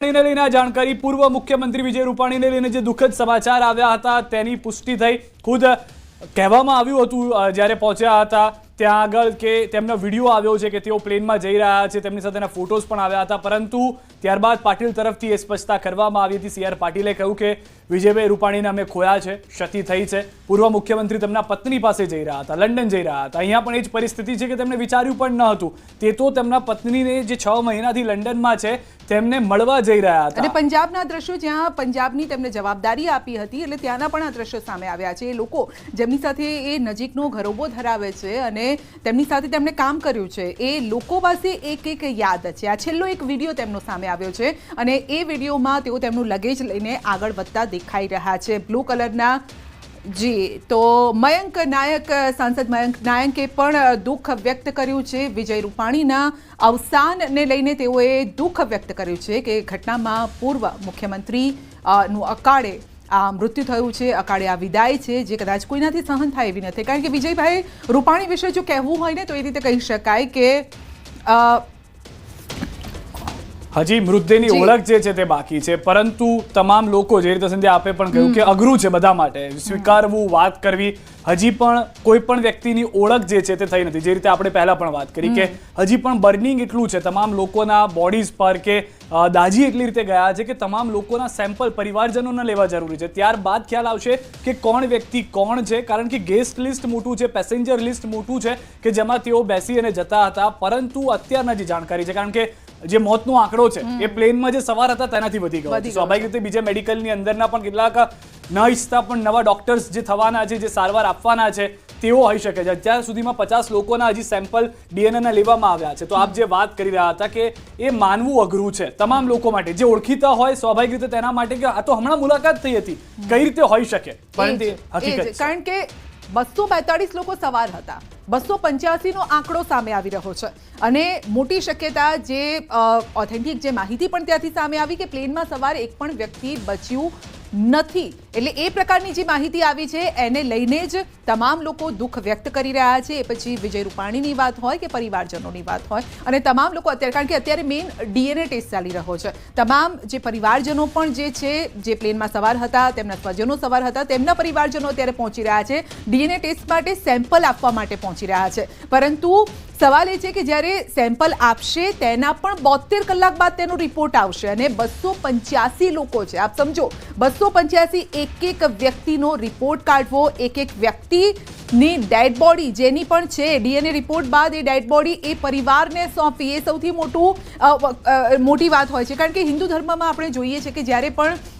ને લઈને જાણકારી પૂર્વ મુખ્યમંત્રી વિજય રૂપાણીને લઈને જે દુઃખદ સમાચાર આવ્યા હતા તેની પુષ્ટિ થઈ। ખુદ કહેવામાં આવ્યું હતું જ્યારે પહોંચ્યા હતા ત્યાં આગળ કે તેમનો વિડીયો આવ્યો છે કે તેઓ પ્લેનમાં જઈ રહ્યા છે, તેમની સાથેના ફોટોઝ પણ આવ્યા હતા, પરંતુ ત્યારબાદ પાટીલ તરફથી એ સ્પષ્ટતા કરવામાં આવી હતી। CR પાટીલે કહ્યું કે વિજયભાઈ રૂપાણીને અમે ખોયા છે, ક્ષતિ થઈ છે। પૂર્વ મુખ્યમંત્રી તેમના પત્ની પાસે જઈ રહ્યા હતા, લંડન જઈ રહ્યા હતા। અહીંયા પણ એ જ પરિસ્થિતિ છે કે તેમણે વિચાર્યું પણ ન હતું, તે તો તેમના પત્નીને જે 6 મહિનાથી લંડનમાં છે તેમને મળવા જઈ રહ્યા હતા। અને પંજાબના દ્રશ્યો જ્યાં પંજાબની તેમને જવાબદારી આપી હતી એટલે ત્યાંના પણ આ દ્રશ્યો સામે આવ્યા છે। એ લોકો જેમની સાથે એ નજીકનો ઘરોબો ધરાવે છે અને તેમની સાથે તેમણે કામ કર્યું છે એ લોકો પાસે એક યાદ છે। આ છેલ્લો એક વિડીયો તેમનો સામે આવ્યો છે અને એ વિડીયોમાં તેઓ તેમનું લગેજ લઈને આગળ વધતા દેખાઈ રહ્યા છે। બ્લુ કલરના જી તો મયંક નાયક, સાંસદ મયંક નાયકે પણ દુઃખ વ્યક્ત કર્યું છે। વિજય રૂપાણીના અવસાનને લઈને તેઓએ દુઃખ વ્યક્ત કર્યું છે કે ઘટનામાં પૂર્વ મુખ્યમંત્રી નું અકાળે આ મૃત્યુ થયું છે, અકાળે આ વિદાય છે જે કદાચ કોઈનાથી સહન થાય એવી નથી। કારણ કે વિજયભાઈ રૂપાણી વિશે જો કહેવું હોય ને તો એ રીતે કહી શકાય કે હજી મૃતદેહની ઓળખ જે છે તે બાકી છે, પરંતુ તમામ લોકો જે રીતે સંધ્યા આપે પણ કહ્યું કે અઘરું છે બધા માટે સ્વીકારવું, વાત કરવી। હજી પણ કોઈ પણ વ્યક્તિની ઓળખ જે છે તે થઈ નથી, જે રીતે આપણે પહેલા પણ વાત કરી કે હજી પણ બર્નિંગ એટલું છે તમામ લોકોના બોડીઝ પર કે દાજી એટલી રીતે ગયા છે કે તમામ લોકોના સેમ્પલ પરિવારજનોને લેવા જરૂરી છે। ત્યારબાદ ખ્યાલ આવશે કે કોણ વ્યક્તિ કોણ છે, કારણ કે ગેસ્ટ લિસ્ટ મોટું છે, પેસેન્જર લિસ્ટ મોટું છે કે જેમાં તેઓ બેસી અને જતા હતા, પરંતુ અત્યારના જે જાણકારી છે કારણ કે જે મોતનો આંકડો છે એ પ્લેનમાં જે સવાર હતા તેનાથી વધી ગયો છે। સ્વાભાવિક રીતે બીજા મેડિકલની અંદરના પણ કેટલાક ન ઈચ્છતા પણ નવા ડોક્ટર્સ જે થવાના છે, જે સારવાર આપવાના છે તેઓ હોઈ શકે છે। અત્યાર સુધીમાં 50 લોકોના હજી સેમ્પલ ડીએનએના લેવામાં આવ્યા છે। તો આપ જે વાત કરી રહ્યા હતા કે એ માનવું અઘરું છે તમામ લોકો માટે, જે ઓળખીતા હોય સ્વાભાવિક રીતે તેના માટે કે આ તો હમણાં મુલાકાત થઈ હતી, કઈ રીતે હોઈ શકે, પરંતુ હકીકત કારણ કે 242 લોકો સવાર હતા, 285 નો આંકડો સામે આવી રહ્યો છે અને મોટી શક્યતા જે ઓથેન્ટિક જે માહિતી પણ ત્યાંથી સામે આવી કે પ્લેનમાં સવાર એક પણ વ્યક્તિ બચ્યું નથી। એટલે એ પ્રકારની જે માહિતી આવી છે એને લઈને જ તમામ લોકો દુઃખ વ્યક્ત કરી રહ્યા છે। એ પછી વિજય રૂપાણીની વાત હોય કે પરિવારજનોની વાત હોય અને તમામ લોકો અત્યારે, કારણ કે અત્યારે મેઇન ડીએનએ ટેસ્ટ ચાલી રહ્યો છે, તમામ જે પરિવારજનો પણ જે છે જે પ્લેનમાં સવાર હતા, તેમના સ્વજનો સવાર હતા, તેમના પરિવારજનો અત્યારે પહોંચી રહ્યા છે ડીએનએ ટેસ્ટ માટે, સેમ્પલ આપવા માટે પહોંચી રહ્યા છે। પરંતુ સવાલ એ છે કે જ્યારે સેમ્પલ આપશે તેના પણ 72 કલાક બાદ તેનો રિપોર્ટ આવશે અને 285 લોકો છે, આપ સમજો 285 એક વ્યક્તિનો રિપોર્ટ કાઢવો, એક વ્યક્તિની ડેડ બોડી જેની પણ છે ડીએનએ રિપોર્ટ બાદ એ ડેડ બોડી એ પરિવારને સોંપવી, એ સૌથી મોટી વાત હોય છે। કારણ કે હિન્દુ ધર્મમાં આપણે જોઈએ છે કે જ્યારે પણ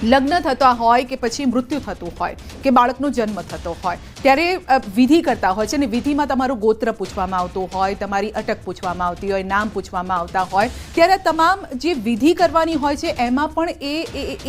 લગ્ન થતા હોય કે પછી મૃત્યુ થતું હોય કે બાળકનો જન્મ થતો હોય ત્યારે વિધિ કરતા હોય છે અને વિધિમાં તમારું ગોત્ર પૂછવામાં આવતું હોય, તમારી અટક પૂછવામાં આવતી હોય, નામ પૂછવામાં આવતા હોય, ત્યારે તમામ જે વિધિ કરવાની હોય છે એમાં પણ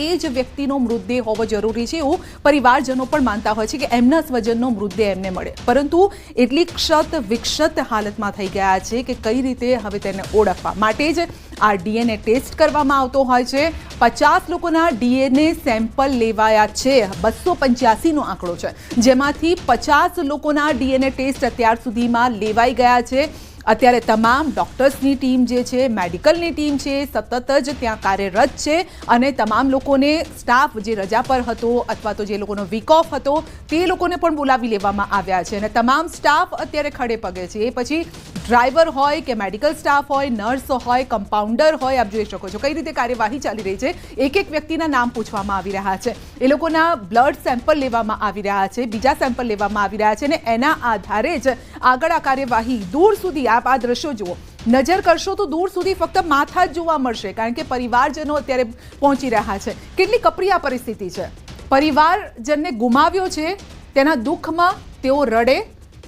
એ જ વ્યક્તિનો મૃતદેહ હોવો જરૂરી છે એવું પરિવારજનો પણ માનતા હોય છે કે એમના સ્વજનનો મૃતદેહ એમને મળે। પરંતુ એટલી ક્ષત વિક્ષત હાલતમાં થઈ ગયા છે કે કઈ રીતે હવે તેને ઓળખવા માટે જ આ ડીએનએ ટેસ્ટ કરવામાં આવતો હોય છે। 50 લોકોના ડીએનએ સેમ્પલ લેવાયા છે, 285 નો આંકડો છે, જેમાંથી 50 લોકોના ડીએનએ ટેસ્ટ અત્યાર સુધીમાં લેવાઈ ગયા છે। અત્યારે તમામ ડોક્ટર્સની ટીમ જે છે, મેડિકલની ટીમ છે, સતત જ ત્યાં કાર્યરત છે અને તમામ લોકોને, સ્ટાફ જે રજા પર હતો અથવા તો જે લોકોનો વીક ઓફ હતો તે લોકોને પણ બોલાવી લેવામાં આવ્યા છે અને તમામ સ્ટાફ અત્યારે ખડે પગે છે। એ પછી ડ્રાઈવર હોય કે મેડિકલ સ્ટાફ હોય, નર્સ હોય, કમ્પાઉન્ડર હોય, આપ જોઈ શકો છો કઈ રીતે કાર્યવાહી ચાલી રહી છે। એક વ્યક્તિના નામ પૂછવામાં આવી રહ્યા છે, એ લોકોના બ્લડ સેમ્પલ લેવામાં આવી રહ્યા છે, બીજા સેમ્પલ લેવામાં આવી રહ્યા છે અને એના આધારે જ આગળ આ કાર્યવાહી દૂર સુધી, આપ આ દ્રશ્યો જુઓ, નજર કરશો તો દૂર સુધી ફક્ત માથા જ જોવા મળશે કારણ કે પરિવારજનો અત્યારે પહોંચી રહ્યા છે। કેટલી કપરી આ પરિસ્થિતિ છે, પરિવારજનને ગુમાવ્યો છે તેના દુઃખમાં તેઓ રડે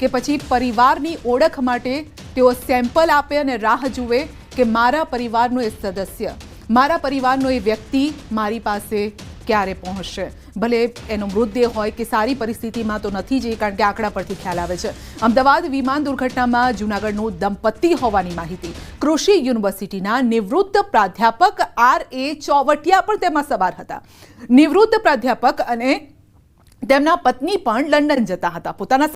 કે પછી પરિવારની ઓળખ માટે તેઓ સેમ્પલ આપે અને રાહ જુએ કે મારા પરિવારનો એ સદસ્ય, મારા પરિવારનો એ વ્યક્તિ મારી પાસે ક્યારે પહોંચશે। ભલે એનો મૃતદેહ હોય કે સારી પરિસ્થિતિમાં તો નથી જ, કારણ કે આંકડા પરથી ખ્યાલ આવે છે। અમદાવાદ વિમાન દુર્ઘટનામાં જૂનાગઢનું દંપતી હોવાની માહિતી, કૃષિ યુનિવર્સિટીના નિવૃત્ત પ્રાધ્યાપક RA ચોવટિયા પણ તેમાં સવાર હતા। નિવૃત્ત પ્રાધ્યાપક અને તેમના પત્ની પણ લંડન જતા હતા, પોતાના